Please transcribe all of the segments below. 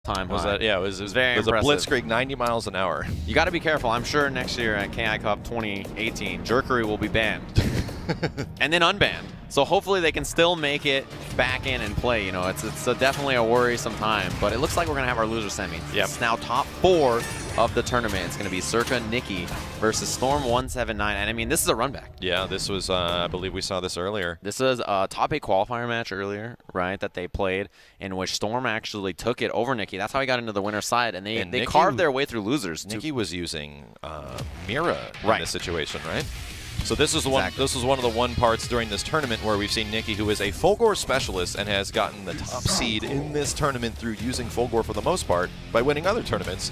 time Was high. that? Yeah, it was very impressive. a blitzkrieg 90 miles an hour. You got to be careful. I'm sure next year at KI Cup 2018, jerkery will be banned and then unbanned. So hopefully they can still make it back in and play. You know, it's definitely a worrisome time, but it looks like we're gonna have our loser semis. Yep. It's now top 4 of the tournament. It's gonna be CIRCA NICKY versus STORM179, and I mean this is a run back. Yeah, this was I believe we saw this earlier. This is a top 8 qualifier match earlier, right? That they played in which Storm actually took it over Nicky. That's how he got into the winner's side, and they carved their way through losers. Nicky was using Mira in this situation, right? So this is one. This was one of the parts during this tournament where we've seen Nicky, who is a Fulgore specialist and has gotten the top seed in this tournament through using Fulgore for the most part by winning other tournaments.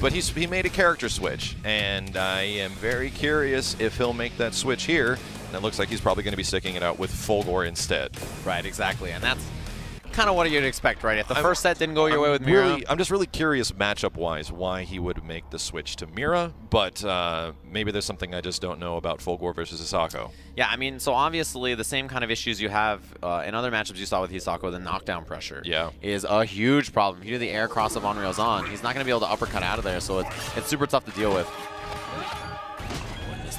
But he made a character switch, and I am very curious if he'll make that switch here. And it looks like he's probably going to be sticking it out with Fulgore instead. Right, exactly, and that's kind of what you'd expect, right? If the first set didn't go your way with Mira. I'm just really curious matchup-wise why he would make the switch to Mira, but maybe there's something I just don't know about Fulgore versus Hisako. Yeah, I mean, so obviously the same kind of issues you have in other matchups you saw with Hisako, the knockdown pressure is a huge problem. If you do the air cross of on rails on, he's not going to be able to uppercut out of there, so it's super tough to deal with.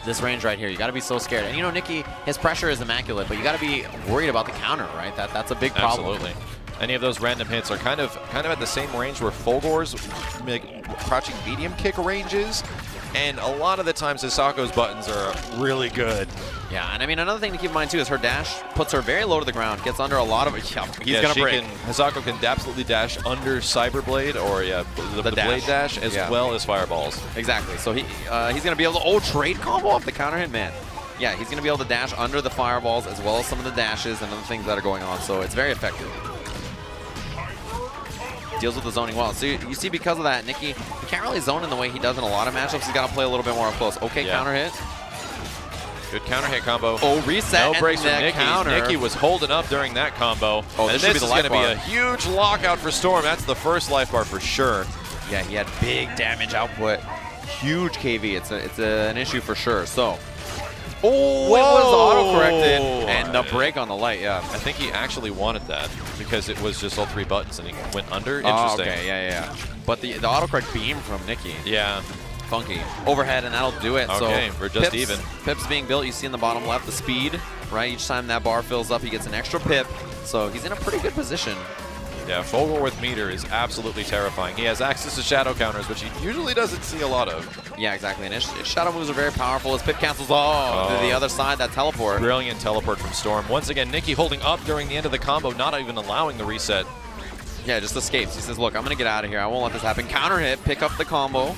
This range right here, you got to be so scared. And you know, Nicky, his pressure is immaculate, but you got to be worried about the counter, right? That's a big problem. Absolutely. Any of those random hits are kind of at the same range where Fulgore's crouching medium kick range is, and a lot of the times Hisako's buttons are really good. Yeah, and I mean, another thing to keep in mind too is her dash puts her very low to the ground, gets under a lot of he's gonna break. Hisako can absolutely dash under Cyberblade or the Blade dash as well as Fireballs. Exactly. So he's gonna be able to trade combo off the counter hit, man. Yeah, he's gonna be able to dash under the Fireballs as well as some of the dashes and other things that are going on. So it's very effective. Deals with the zoning well. So you see, because of that, Nicky, he can't really zone in the way he does in a lot of matchups. He's got to play a little bit more up close. Okay, counter hit. Good counter hit combo. Oh, reset. No breaks from Nicky. Counter. Nicky was holding up during that combo. Oh, and this is going to be a huge lockout for Storm. That's the first life bar for sure. Yeah, he had big damage output. Huge KV. It's an issue for sure. So. Oh, it was auto-corrected, and the break on the light, I think he actually wanted that because it was just all 3 buttons and he went under. Interesting. Okay, yeah. But the auto-correct beam from Nicky. Yeah. Funky. Overhead, and that'll do it. Okay, so we're just even. Pips being built, you see in the bottom left, the speed, right? Each time that bar fills up, he gets an extra pip. So he's in a pretty good position. Yeah, Fulgore with meter is absolutely terrifying. He has access to shadow counters, which he usually doesn't see a lot of. Yeah, exactly. And his shadow moves are very powerful. His pip cancels to the other side, that teleport. Brilliant teleport from Storm. Once again, Nicky holding up during the end of the combo, not even allowing the reset. Yeah, just escapes. He says, look, I'm going to get out of here. I won't let this happen. Counter hit, pick up the combo.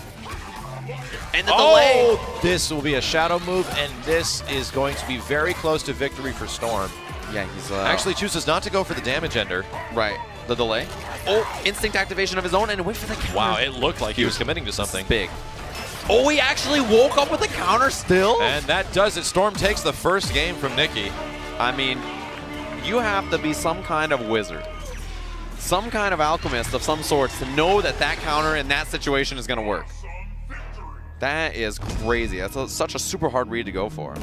And the delay. This will be a shadow move, and this is going to be very close to victory for Storm. Yeah, he's actually chooses not to go for the damage ender. Right. The delay. Oh, instinct activation of his own and wait for the counter. Wow, it looked like he was committing to something. Big. Oh, he actually woke up with the counter still? And that does it. Storm takes the first game from Nicky. I mean, you have to be some kind of wizard. Some kind of alchemist of some sorts to know that that counter in that situation is going to work. That is crazy. That's such a super hard read to go for.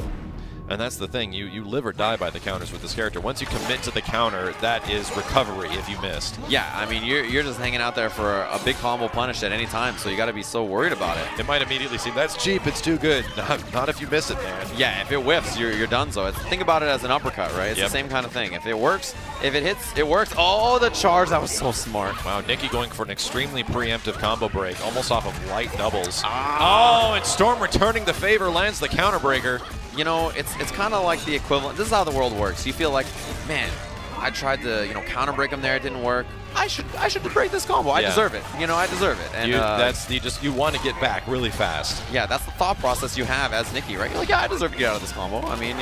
And that's the thing, you live or die by the counters with this character. Once you commit to the counter, that is recovery if you missed. Yeah, I mean, you're just hanging out there for a big combo punish at any time, so you got to be so worried about it. It might immediately seem, that's cheap, it's too good. Not if you miss it, man. Yeah, if it whiffs, you're done. So think about it as an uppercut, right? It's the same kind of thing. If it works, if it hits, it works. Oh, the charge, that was so smart. Wow, Nicky going for an extremely preemptive combo break, almost off of light doubles. Oh, and Storm returning the favor, lands the counter breaker. You know, it's kind of like the equivalent. This is how the world works. You feel like, man, I tried to counter break him there. It didn't work. I should break this combo. I deserve it. You know, I deserve it. And you want to get back really fast. Yeah, that's the thought process you have as Nicky, right? You're like, yeah, I deserve to get out of this combo. I mean,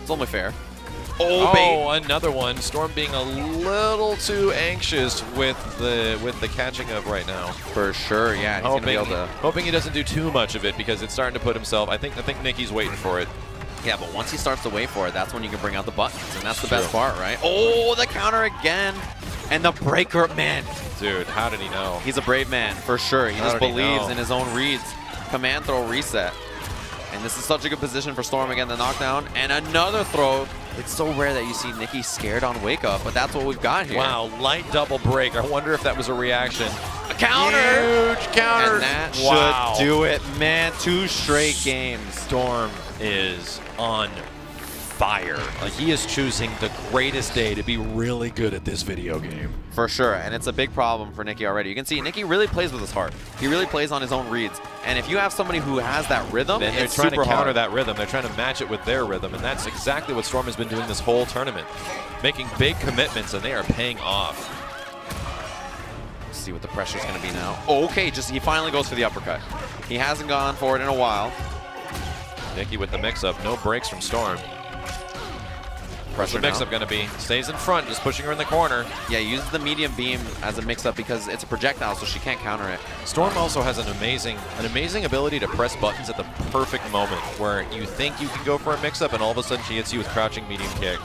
it's only fair. Oh, another one. Storm being a little too anxious with the catching of right now. For sure, yeah. He's gonna be able to... Hoping he doesn't do too much of it because it's starting to put himself. I think Nicky's waiting for it. Yeah, but once he starts to wait for it, that's when you can bring out the buttons, and that's the best part, right? Oh, the counter again, and the breaker, man. Dude, how did he know? He's a brave man, for sure. He just believes in his own reads. Command throw reset. And this is such a good position for Storm again, the knockdown. And another throw. It's so rare that you see Nicky scared on wake up, but that's what we've got here. Wow, light double break. I wonder if that was a reaction. A counter! Huge counter! And that Wow. should do it, man. 2 straight games. Storm is on fire. Like, he is choosing the greatest day to be really good at this video game. For sure, and it's a big problem for Nicky already. You can see Nicky really plays with his heart. He really plays on his own reads. And if you have somebody who has that rhythm, then they're it's trying to super counter hard. that rhythm. They're trying to match it with their rhythm, and that's exactly what Storm has been doing this whole tournament. Making big commitments, and they are paying off. Let's see what the pressure's going to be now. Okay, he finally goes for the uppercut. He hasn't gone for it in a while. Nicky with the mix-up. No breaks from Storm. What's the Pressure mix-up going to be? Stays in front, just pushing her in the corner. Yeah, uses the medium beam as a mix-up because it's a projectile, so she can't counter it. Storm also has an amazing ability to press buttons at the perfect moment where you think you can go for a mix-up, and all of a sudden she hits you with crouching medium kick.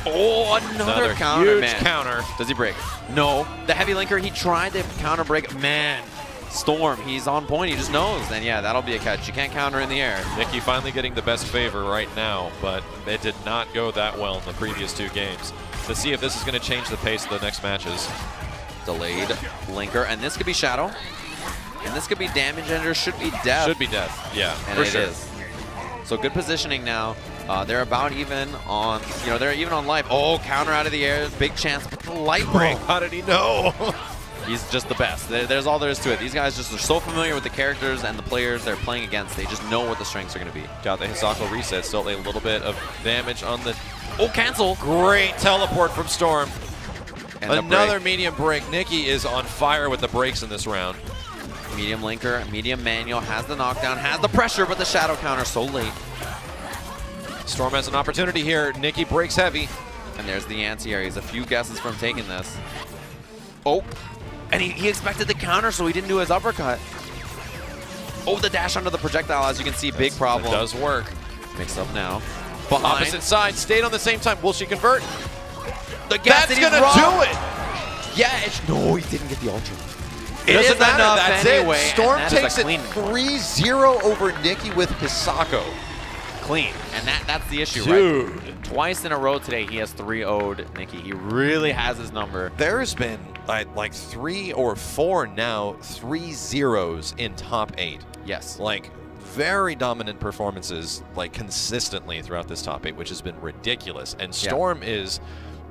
Oh, another counter, huge man. counter. Does he break? No. The heavy linker, he tried to counter break. Man, Storm, he's on point. He just knows. And yeah, that'll be a catch. You can't counter in the air. Nicky finally getting the best favor right now, but it did not go that well in the previous 2 games. Let's see if this is going to change the pace of the next matches. Delayed linker, and this could be Shadow. And this could be damage ender, should be death. Should be death, yeah, And for it sure. is. So good positioning now. They're about even on, they're even on life. Oh, counter out of the air, big chance. But the light break. Oh, how did he know? He's just the best. There's all there is to it. These guys just are so familiar with the characters and the players they're playing against. They just know what the strengths are going to be. Got the Hisako reset, still a little bit of damage on the... Oh, cancel. Great teleport from Storm. And another medium break. Nicky is on fire with the breaks in this round. Medium linker, medium manual, has the knockdown, has the pressure, but the shadow counter so late. Storm has an opportunity here. Nicky breaks heavy. And there's the anti-air. He's a few guesses from taking this. Oh, and he expected the counter, so he didn't do his uppercut. Oh, the dash under the projectile, as you can see, big problem. It does work. Mix up now. Behind. Opposite side, stayed on the same time. Will she convert? That's gonna do it! Yeah, no, he didn't get the ultra. It doesn't matter, enough that's anyway, it. Storm and that takes is it a clean 3-0 over Nicky with Hisako. Clean, and that's the issue, Dude. right? Twice in a row today, he has 3-0'd Nicky. He really has his number. There's been like 3 or 4 now 3-0s in top 8. Yes. Like very dominant performances like consistently throughout this top 8, which has been ridiculous. And Storm is,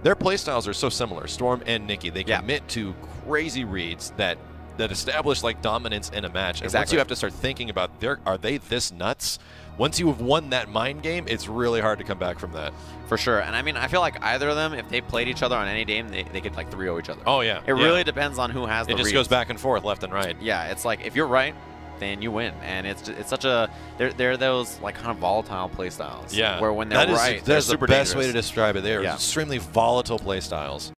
their playstyles are so similar. Storm and Nicky, they commit to crazy reads that establish like dominance in a match. And once you have to start thinking about, are they this nuts? Once you have won that mind game, it's really hard to come back from that. For sure. And I mean, I feel like either of them, if they played each other on any game, they could like 3-0 each other. Oh, yeah. It really depends on who has the It just reads. goes back and forth, left and right. Yeah, it's like, if you're right, then you win. And it's such a, they're those like kind of volatile play styles. Yeah. Where when they're right, they're that's super the best dangerous. way to describe it. They are extremely volatile play styles.